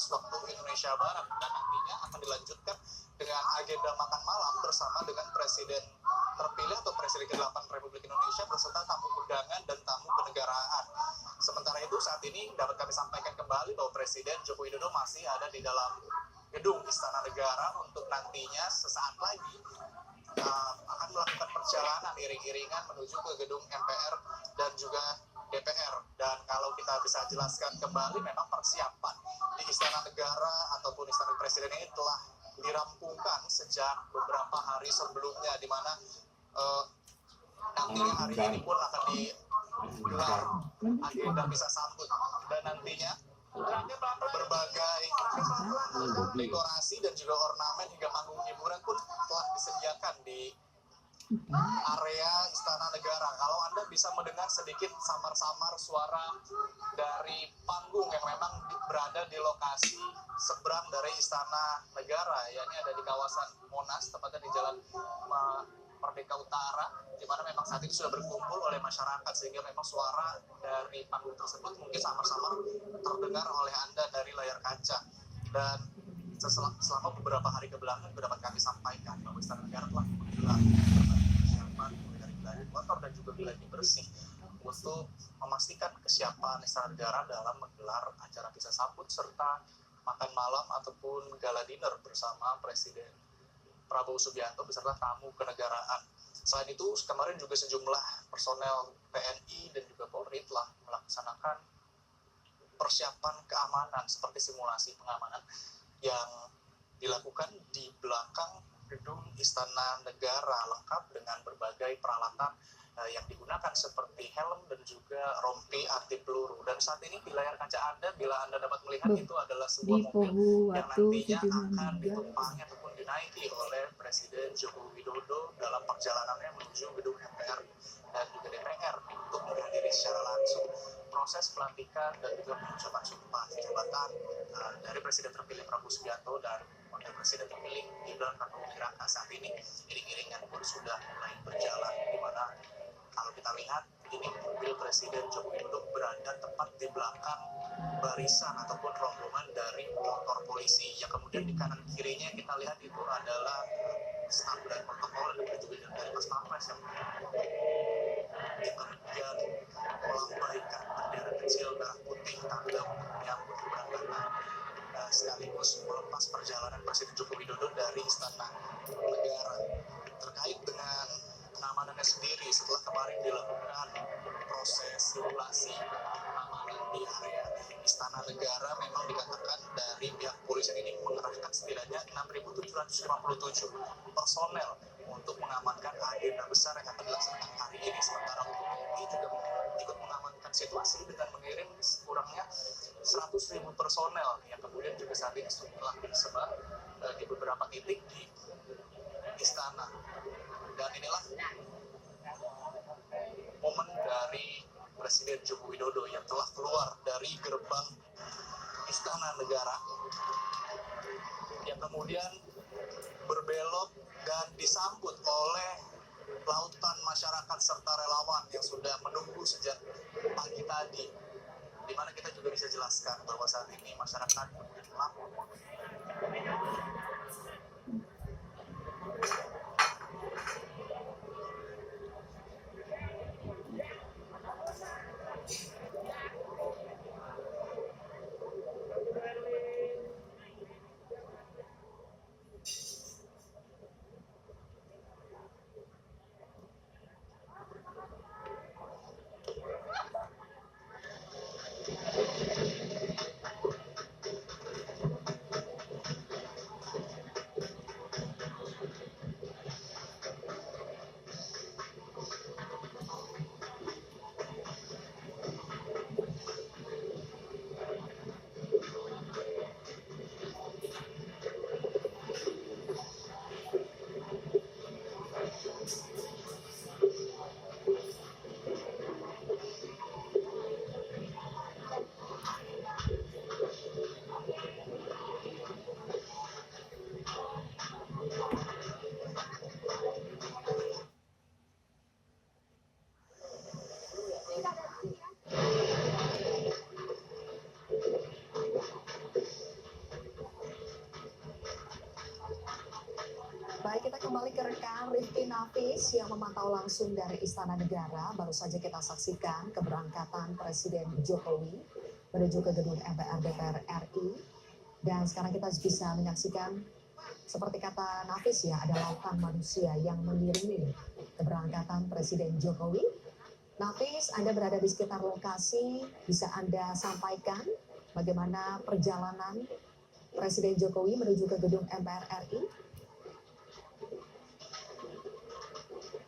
waktu Indonesia Barat, dan nantinya akan dilanjutkan dengan agenda makan malam bersama dengan Presiden terpilih atau Presiden ke-8 Republik Indonesia beserta tamu undangan dan tamu kenegaraan. Sementara itu saat ini dapat kami sampaikan kembali bahwa Presiden Joko Widodo masih ada di dalam gedung Istana Negara untuk nantinya sesaat lagi akan melakukan perjalanan iring-iringan menuju ke gedung MPR dan juga DPR. Dan kalau kita bisa jelaskan kembali, memang persiapan di Istana Negara ataupun Istana Presiden ini telah dirampungkan sejak beberapa hari sebelumnya, di mana nantinya hari ini pun akan digelar agenda bisa sambut, dan nantinya berbagai dekorasi dan juga ornamen hingga panggung hiburan pun telah disediakan di area Istana Negara. Kalau Anda bisa mendengar sedikit samar-samar suara dari panggung yang memang berada di lokasi seberang dari Istana Negara, yakni ada di kawasan Monas, tepatnya di Jalan Merdeka Utara, di mana memang saat ini sudah berkumpul oleh masyarakat, sehingga memang suara dari panggung tersebut mungkin samar-samar terdengar oleh Anda dari layar kaca. Dan selama beberapa hari kebelakang dapat kami sampaikan bahwa Istana Negara telah menggelar persiapan mulai dari gladi motor dan juga gladi bersih untuk memastikan kesiapan Istana Negara dalam menggelar acara bisa sambut serta makan malam ataupun gala dinner bersama Presiden Prabowo Subianto beserta tamu kenegaraan. Selain itu, kemarin juga sejumlah personel TNI dan juga Polri telah melaksanakan persiapan keamanan seperti simulasi pengamanan yang dilakukan di belakang gedung Istana Negara, lengkap dengan berbagai peralatan yang digunakan seperti helm dan juga rompi anti peluru. Dan saat ini di layar kaca Anda, bila Anda dapat melihat, itu adalah sebuah mobil yang nantinya akan ditumpangi ataupun dinaiki oleh Presiden Joko Widodo dalam perjalanannya menuju gedung MPR dan juga DPR untuk menghadiri secara langsung proses pelantikan dan juga pengucapan sumpah jabatan dari Presiden terpilih Prabowo Subianto dan Wakil Presiden terpilih Gibran Rakabuming Raka. Saat ini iring-iringan pun sudah mulai berjalan, di mana kalau kita lihat ini mobil Presiden Joko Widodo berada tepat di belakang barisan ataupun rombongan dari motor polisi, yang kemudian di kanan kirinya kita lihat itu adalah staf dan protokol dan juga dari Mas Pampres yang kemudian melambaikan bendera kecil merah putih tanda untuk menyambut keberangkatan sekaligus melepas perjalanan Presiden Joko Widodo dari Istana Negara. Terkait dengan pengamanannya sendiri, setelah kemarin dilakukan proses simulasi pengamanan di area Istana Negara, memang dikatakan dari pihak polisian ini mengerahkan setidaknya 6.757 personel untuk mengamankan agenda besar yang akan dilaksanakan hari ini. Sementara untuk TNI juga ikut mengamankan situasi dengan mengirim kurangnya 100.000 personel yang kemudian juga saat ini telah tersebar di beberapa titik di istana. Dan inilah momen dari Presiden Joko Widodo yang telah keluar dari gerbang Istana Negara, yang kemudian berbelok dan disambut oleh lautan masyarakat serta relawan yang sudah menunggu sejak pagi tadi, di mana kita juga bisa jelaskan bahwa saat ini masyarakat melapor. Baik, kita kembali ke rekan Rifki Nafis yang memantau langsung dari Istana Negara. Baru saja kita saksikan keberangkatan Presiden Jokowi menuju ke gedung MPR DPR RI. Dan sekarang kita bisa menyaksikan, seperti kata Nafis ya, ada lautan manusia yang mengiringi keberangkatan Presiden Jokowi. Nafis, Anda berada di sekitar lokasi, bisa Anda sampaikan bagaimana perjalanan Presiden Jokowi menuju ke gedung MPR RI?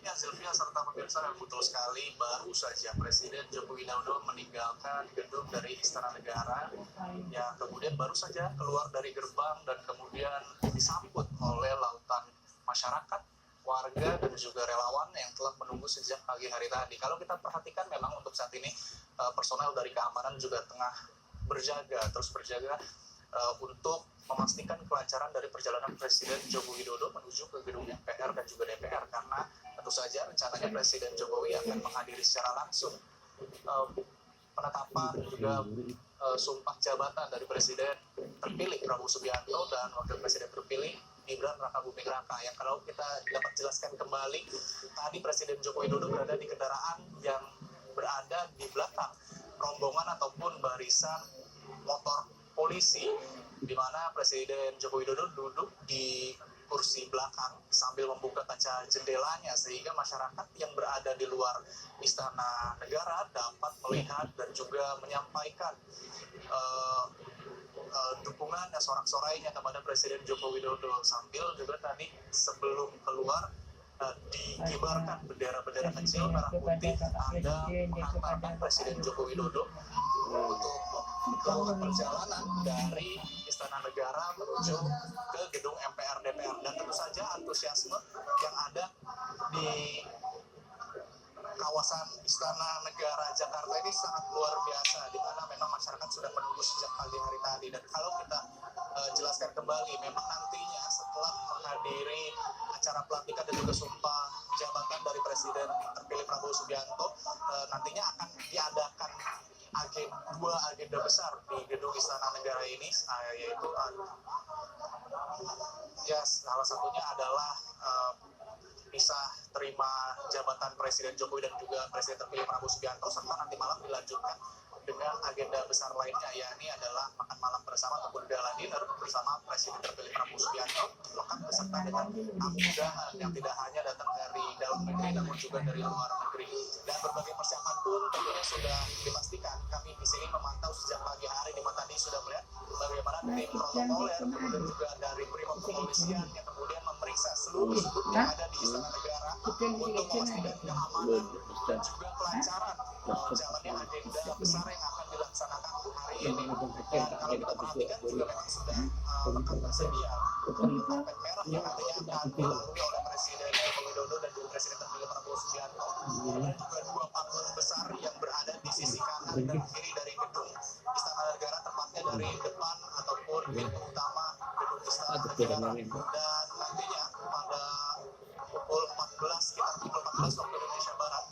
Ya, Sylvia serta pemirsa yang betul sekali, baru saja Presiden Joko Widodo meninggalkan gedung dari Istana Negara, yang kemudian baru saja keluar dari gerbang dan kemudian disambut oleh lautan masyarakat, warga dan juga relawan yang telah menunggu sejak pagi hari tadi. Kalau kita perhatikan memang untuk saat ini personel dari keamanan juga tengah terus berjaga untuk memastikan kelancaran dari perjalanan Presiden Joko Widodo menuju ke gedung MPR dan juga DPR, karena tentu saja rencananya Presiden Jokowi akan menghadiri secara langsung penetapan juga sumpah jabatan dari Presiden terpilih Prabowo Subianto dan Wakil Presiden terpilih Gibran Rakabuming Raka. Yang kalau kita dapat jelaskan kembali, tadi Presiden Joko Widodo berada di kendaraan yang berada di belakang rombongan ataupun barisan motor polisi, di mana Presiden Joko Widodo duduk di kursi belakang sambil membuka kaca jendelanya sehingga masyarakat yang berada di luar Istana Negara dapat melihat dan juga menyampaikan dukungan dan sorak-sorainya kepada Presiden Joko Widodo, sambil juga tadi sebelum keluar dikibarkan bendera-bendera kecil merah putih tanda menghantarkan Presiden Joko Widodo untuk melakukan perjalanan dari Istana Negara menuju ke gedung MPR DPR. Dan tentu saja antusiasme yang ada di kawasan Istana Negara Jakarta ini sangat luar biasa, di mana memang masyarakat sudah menunggu sejak pagi hari tadi. Dan kalau kita jelaskan kembali, memang nantinya setelah menghadiri acara pelantikan dan juga sumpah jabatan dari Presiden terpilih Prabowo Subianto, nantinya akan diadakan dua agenda besar di gedung Istana Negara ini, yaitu salah satunya adalah pisah terima jabatan Presiden Jokowi dan juga Presiden terpilih Prabowo Subianto, serta nanti malam dilanjutkan dengan agenda besar lainnya, yakni adalah makan malam bersama ataupun gala dinner bersama Presiden terpilih Prabowo Subianto, lengkap beserta dengan tamu undangan yang tidak hanya datang dari dalam negeri namun juga dari luar negeri. Dan berbagai persiapan pun tentunya sudah dipastikan. Kami di sini memantau sejak pagi hari, di mana tadi sudah melihat bagaimana tim protokoler, kemudian juga dari Brimob Kepolisian yang kemudian memeriksa seluruh sudut yang ada di Istana Negara untuk memastikan keamanan dan juga kelancaran jalannya agenda besar yang akan dilaksanakan hari ini. Dan kalau kita perhatikan juga memang sudah lengkap tersedia karpet merah yang nantinya akan dilalui oleh Presiden Joko Widodo dan juga Presiden terpilih Prabowo Subianto. Kemudian juga dua panggung besar yang berada di sisi kanan dan kiri dari gedung Istana Negara, tepatnya dari depan ataupun pintu utama gedung Istana Negara. Dan nantinya pada pukul 14, sekitar pukul 14 waktu Indonesia Barat,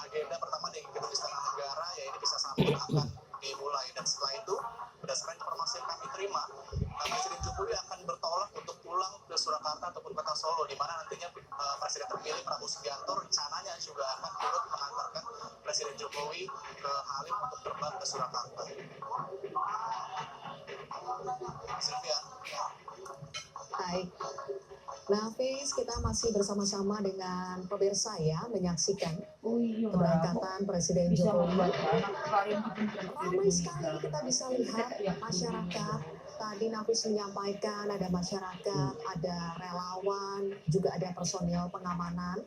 agenda pertama di gedung Istana Negara yaitu bisa sambut akan dimulai. Dan setelah itu, berdasarkan informasi yang kami terima, Presiden Jokowi akan bertolak untuk pulang ke Surakarta ataupun kota Solo, di mana nantinya Presiden terpilih Prabowo Subianto rencananya juga akan turut mengantarkan Presiden Jokowi ke Halim untuk terbang ke Surakarta. Sylvia. Baik. Nafis, kita masih bersama-sama dengan pemirsa ya, menyaksikan keberangkatan Presiden Jokowi. Ramai sekali kita bisa lihat masyarakat. Tadi Nafis menyampaikan ada masyarakat, ada relawan, juga ada personil pengamanan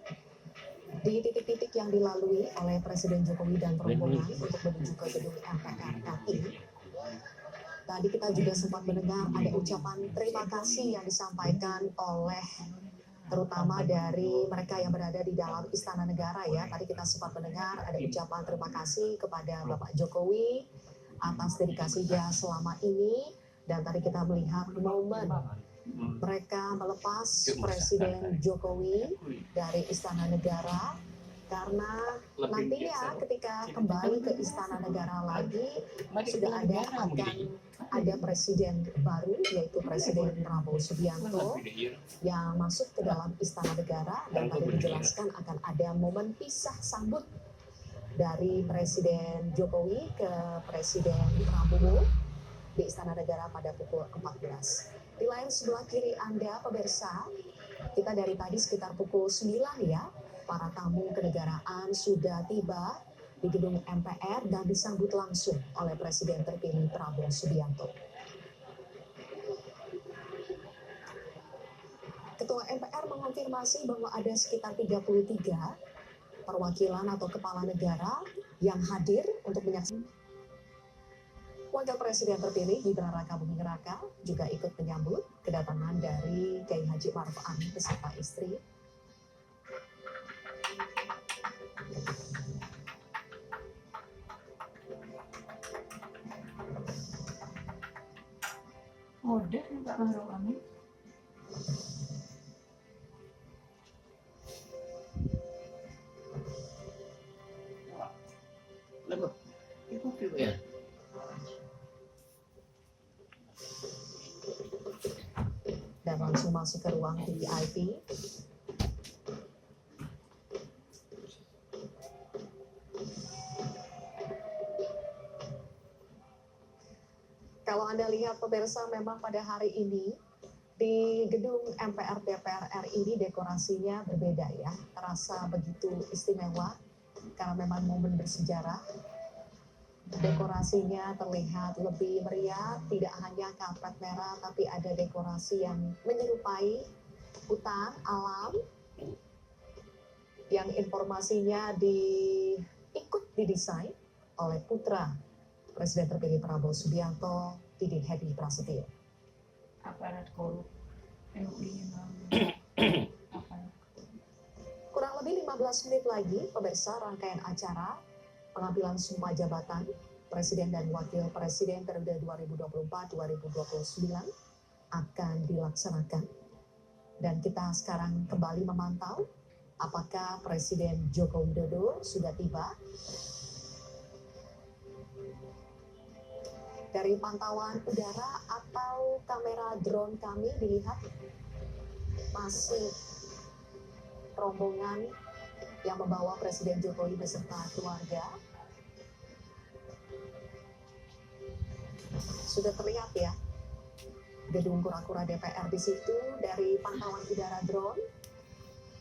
di titik-titik yang dilalui oleh Presiden Jokowi dan rombongan untuk menuju ke gedung MPR RI. Tadi kita juga sempat mendengar ada ucapan terima kasih yang disampaikan oleh terutama dari mereka yang berada di dalam Istana Negara ya. Tadi kita sempat mendengar ada ucapan terima kasih kepada Bapak Jokowi atas dedikasinya selama ini. Dan tadi kita melihat momen mereka melepas Presiden Jokowi dari Istana Negara karena Lebih nantinya biasa. ketika kembali ke Istana Negara lagi sudah ada presiden baru, yaitu Presiden Prabowo Subianto yang masuk ke dalam Istana Negara, dan tadi dijelaskan akan ada momen pisah sambut dari Presiden Jokowi ke Presiden Prabowo di Istana Negara pada pukul 14. Di layar sebelah kiri Anda, pemirsa, kita dari tadi sekitar pukul 9 ya, para tamu kenegaraan sudah tiba di gedung MPR dan disambut langsung oleh Presiden terpilih Prabowo Subianto. Ketua MPR mengonfirmasi bahwa ada sekitar 33 perwakilan atau kepala negara yang hadir untuk menyaksikan. Wakil Presiden terpilih Gibran Raka Buming Raka juga ikut menyambut kedatangan dari Kiai Haji Ma'ruf Amin beserta istri. Order Pak Ma'ruf Amin. Lalu, itu ya. Dan langsung masuk ke ruang VIP. Kalau Anda lihat pemirsa, memang pada hari ini di gedung MPR DPR RI ini dekorasinya berbeda ya, terasa begitu istimewa karena memang momen bersejarah. Dekorasinya terlihat lebih meriah, tidak hanya karpet merah tapi ada dekorasi yang menyerupai hutan alam yang informasinya ikut didesain oleh putra Presiden terpilih Prabowo Subianto, Didin Hedi Prasetyo. Aparat korup MUI-nya Kurang lebih 15 menit lagi, pemirsa, rangkaian acara pengambilan sumpah jabatan Presiden dan Wakil Presiden periode 2024-2029 akan dilaksanakan. Dan kita sekarang kembali memantau apakah Presiden Joko Widodo sudah tiba. Dari pantauan udara atau kamera drone kami dilihat masih rombongan yang membawa Presiden Jokowi beserta keluarga. Sudah terlihat ya gedung kura-kura DPR di situ dari pantauan udara drone.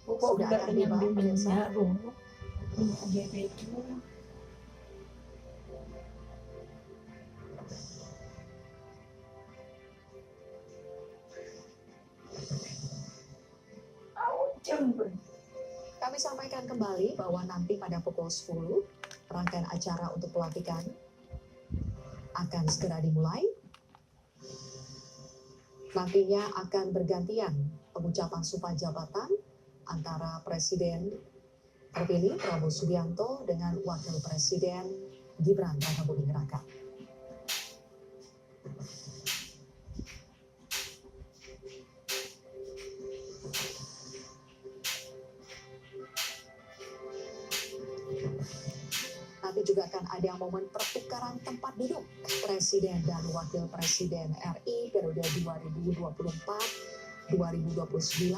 Sudah akan tiba pemirsa. Kami sampaikan kembali bahwa nanti pada pukul 10 rangkaian acara untuk pelantikan akan segera dimulai. Nantinya akan bergantian pengucapan sumpah jabatan antara Presiden terpilih Prabowo Subianto dengan Wakil Presiden Gibran Raka Buming Raka. Nanti juga akan ada momen pertukaran tempat duduk Presiden dan Wakil Presiden RI periode 2024-2029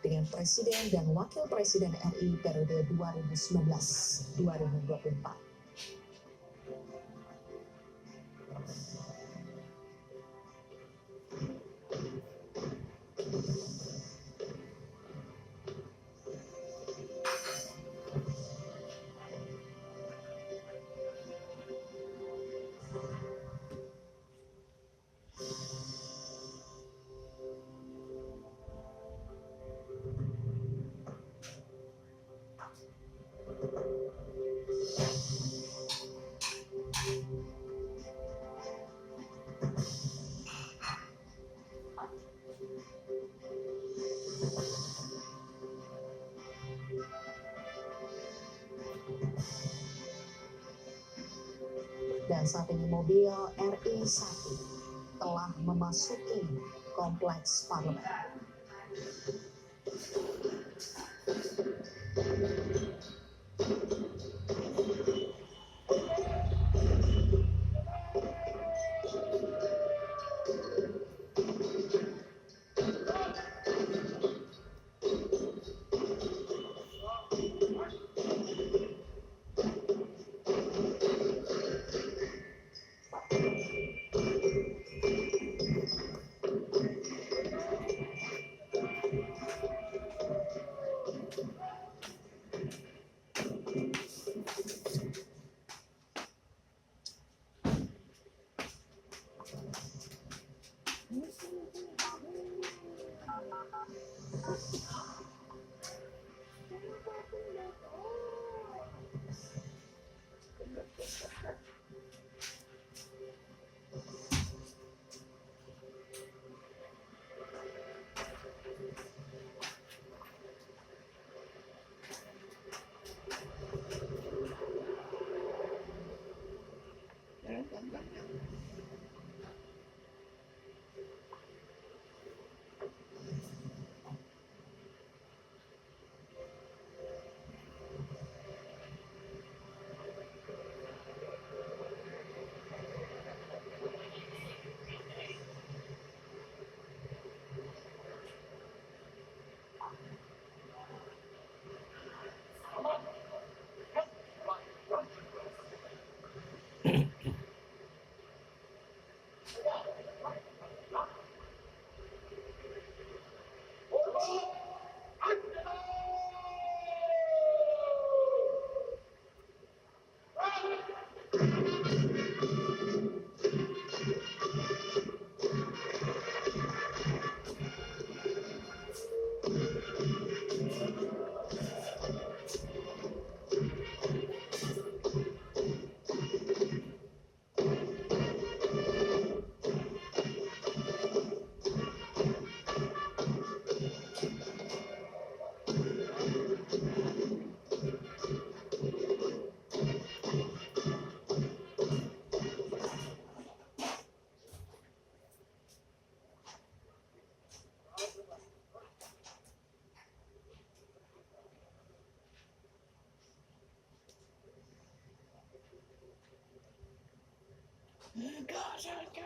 dengan Presiden dan Wakil Presiden RI periode 2019-2024. Dan saat ini mobil RI 1 telah memasuki kompleks parlemen.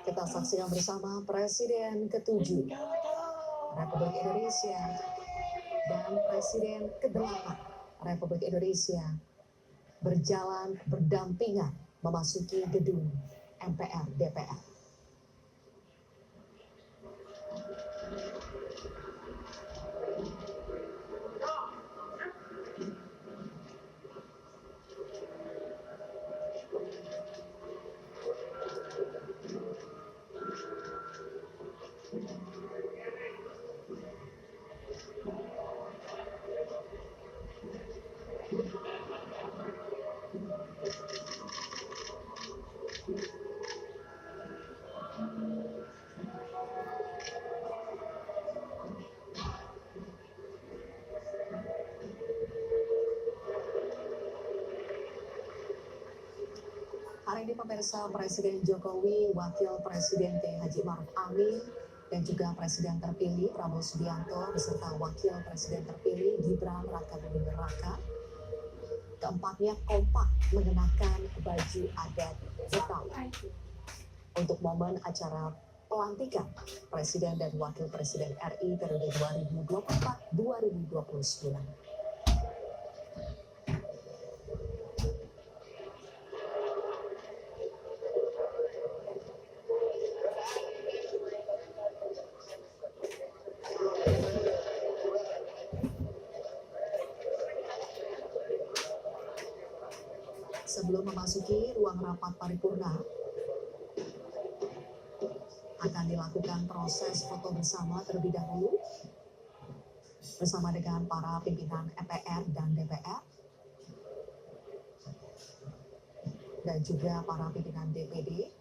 Kita saksikan bersama Presiden ke-7 Republik Indonesia dan Presiden ke-8 Republik Indonesia berjalan berdampingan memasuki gedung MPR DPR. Hari ini pemirsa, Presiden Jokowi, Wakil Presiden Haji Ma'ruf Amin, dan juga Presiden terpilih Prabowo Subianto beserta Wakil Presiden terpilih Gibran Rakabuming Raka. Keempatnya kompak mengenakan baju adat Betawi untuk momen acara pelantikan Presiden dan Wakil Presiden RI periode 2024-2029. Sebelum memasuki ruang rapat paripurna, akan dilakukan proses foto bersama terlebih dahulu bersama dengan para pimpinan MPR dan DPR dan juga para pimpinan DPD.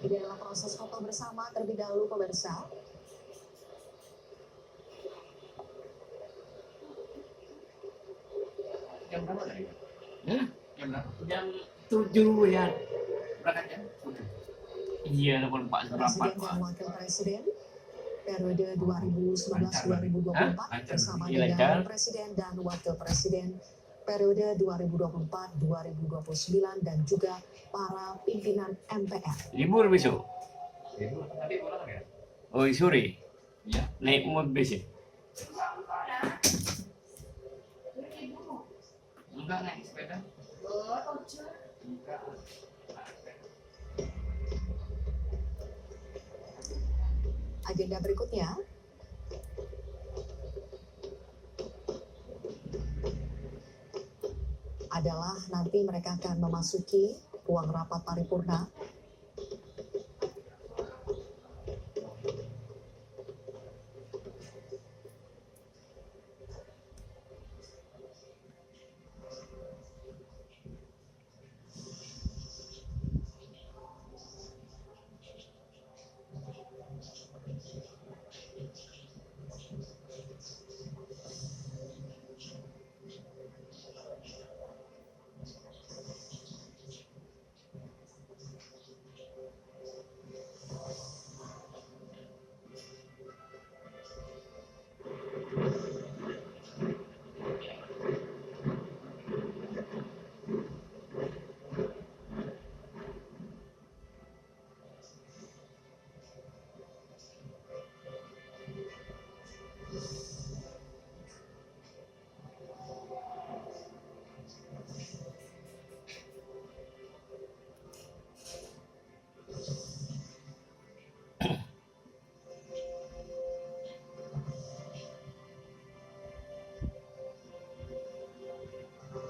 Ini adalah proses foto bersama terlebih dahulu pemirsa. Jam berapa tadi? Jam berapa? Jam 7 ya. Berangkat jam? Iya, telepon Pak Presiden dan Wakil Presiden periode 2019-2024 bersama dengan Presiden dan Wakil Presiden periode 2024-2029 dan juga para pimpinan MPR. Libur besok. Nanti pulang ya? Oh, sore. Iya. Naik mobil sih. Enggak naik sepeda. Agenda berikutnya adalah nanti mereka akan memasuki ruang rapat paripurna